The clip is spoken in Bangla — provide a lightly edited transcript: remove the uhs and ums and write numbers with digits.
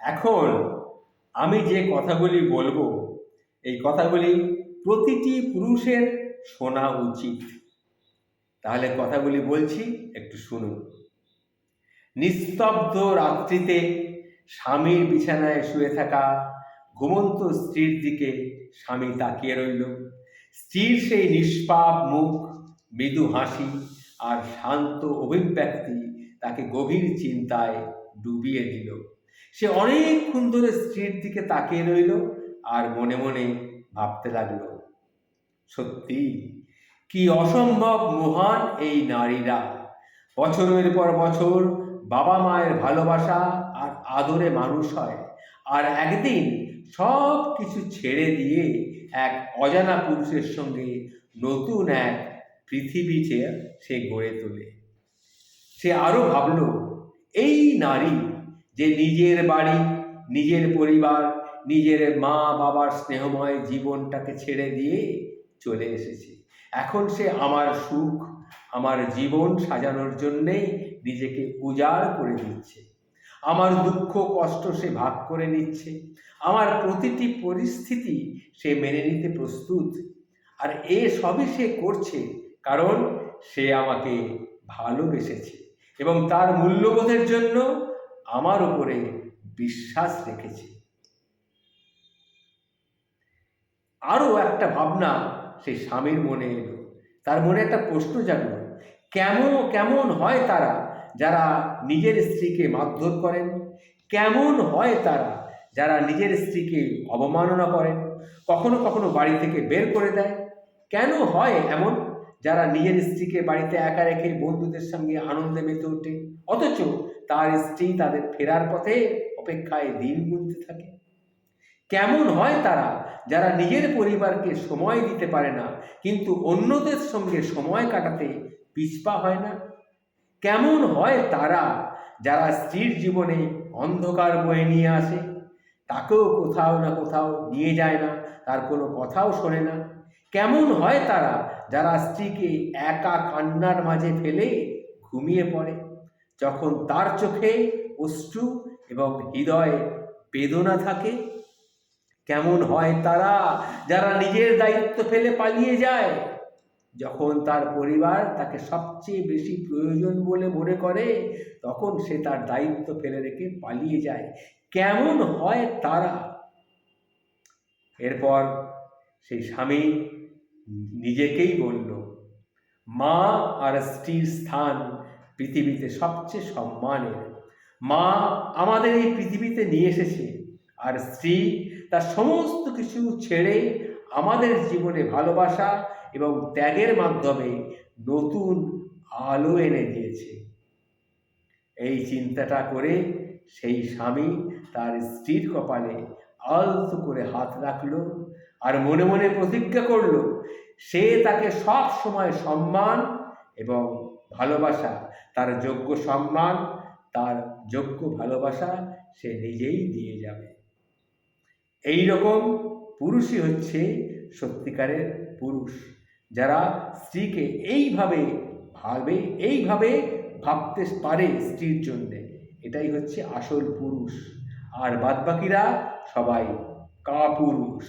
এখন আমি যে কথাগুলি বলবো, এই কথাগুলি প্রতিটি পুরুষের শোনা উচিত। তাহলে কথাগুলি বলছি, একটু শুনুন। নিস্তব্ধ রাত্রিতে স্বামীর বিছানায় শুয়ে থাকা ঘুমন্ত স্ত্রীর দিকে স্বামী তাকিয়ে রইল। স্ত্রীর সেই নিষ্পাপ মুখ, মৃদু হাসি আর শান্ত অভিব্যক্তি তাকে গভীর চিন্তায় ডুবিয়ে দিল। সে অনেকক্ষণ ধরে স্ত্রীর দিকে তাকিয়ে রইল আর মনে মনে ভাবতে লাগলো, সত্যি কি অসম্ভব মহান এই নারীরা। বছরের পর বছর বাবা মায়ের ভালোবাসা আর আদরে মানুষ হয়, আর একদিন সব কিছু ছেড়ে দিয়ে এক অজানা পুরুষের সঙ্গে নতুন এক পৃথিবী সে গড়ে তোলে। সে আরো ভাবল, এই নারী যে নিজের বাড়ি, নিজের পরিবার, নিজের মা বাবার স্নেহময় জীবনটাকে ছেড়ে দিয়ে চলে এসেছে, এখন সে আমার সুখ, আমার জীবন সাজানোর জন্যেই নিজেকে উজাড় করে দিচ্ছে। আমার দুঃখ কষ্ট সে ভাগ করে নিচ্ছে, আমার প্রতিটি পরিস্থিতি সে মেনে নিতে প্রস্তুত। আর এ সবই সে করছে কারণ সে আমাকে ভালোবেসেছে এবং তার মূল্যবোধের জন্য আমার উপরে বিশ্বাস রেখেছে। আরও একটা ভাবনা সেই স্বামীর মনে এলো। তার মনে একটা প্রশ্ন জাগলো, কেমন হয় তারা যারা নিজের স্ত্রীকে মারধর করেন? কেমন হয় তারা যারা নিজের স্ত্রীকে অবমাননা করেন, কখনো কখনো বাড়ি থেকে বের করে দেয়? কেন হয় এমন যারা নিজের স্ত্রীকে বাড়িতে একা রেখে বন্ধুদের সঙ্গে আনন্দে মেতে ওঠে, অথচ তার স্ত্রী তাদের ফেরার পথে অপেক্ষায় দিন গুনতে থাকে? কেমন হয় তারা যারা নিজের পরিবারকে সময় দিতে পারে না কিন্তু অন্যদের সঙ্গে সময় কাটাতে পিছপা হয় না? কেমন হয় তারা যারা স্ত্রীর জীবনে অন্ধকার বয়ে নিয়ে আসে, তাকেও কোথাও না কোথাও নিয়ে যায় না, তার কোনো কথাও শোনে না? কেমন হয় তারা যারা স্ত্রীকে একা কান্নার মাঝে ফেলে ঘুমিয়ে পড়ে, যখন তার চোখে অশ্রু এবং হৃদয়ে বেদনা থাকে? কেমন হয় তারা যারা নিজের দায়িত্ব ফেলে পালিয়ে যায়, যখন তার পরিবার তাকে সবচেয়ে বেশি প্রয়োজন বলে মনে করে, তখন সে তার দায়িত্ব ফেলে রেখে পালিয়ে যায়? কেমন হয় তারা? এরপর সেই স্বামী নিজেকেই বলল, মা আর স্ত্রীর স্থান পৃথিবীতে সবচেয়ে সম্মানের। মা আমাদের এই পৃথিবীতে নিয়ে এসেছে, আর স্ত্রী তার সমস্ত কিছু ছেড়ে আমাদের জীবনে ভালোবাসা এবং ত্যাগের মাধ্যমে নতুন আলো এনে দিয়েছে। এই চিন্তাটা করে সেই স্বামী তার স্ত্রীর কপালে আলতো করে হাত রাখল আর মনে মনে প্রতিজ্ঞা করল, সে তাকে সব সময় সম্মান এবং ভালোবাসা, তার যোগ্য সম্মান, তার যোগ্য ভালোবাসা সে নিজেই দিয়ে যাবে। এই রকম পুরুষই হচ্ছে সত্যিকারের পুরুষ, যারা স্ত্রীকে এইভাবে ভাবতে পারে স্ত্রীর জন্যে। এটাই হচ্ছে আসল পুরুষ, আর বাদবাকিরা সবাই কাপুরুষ।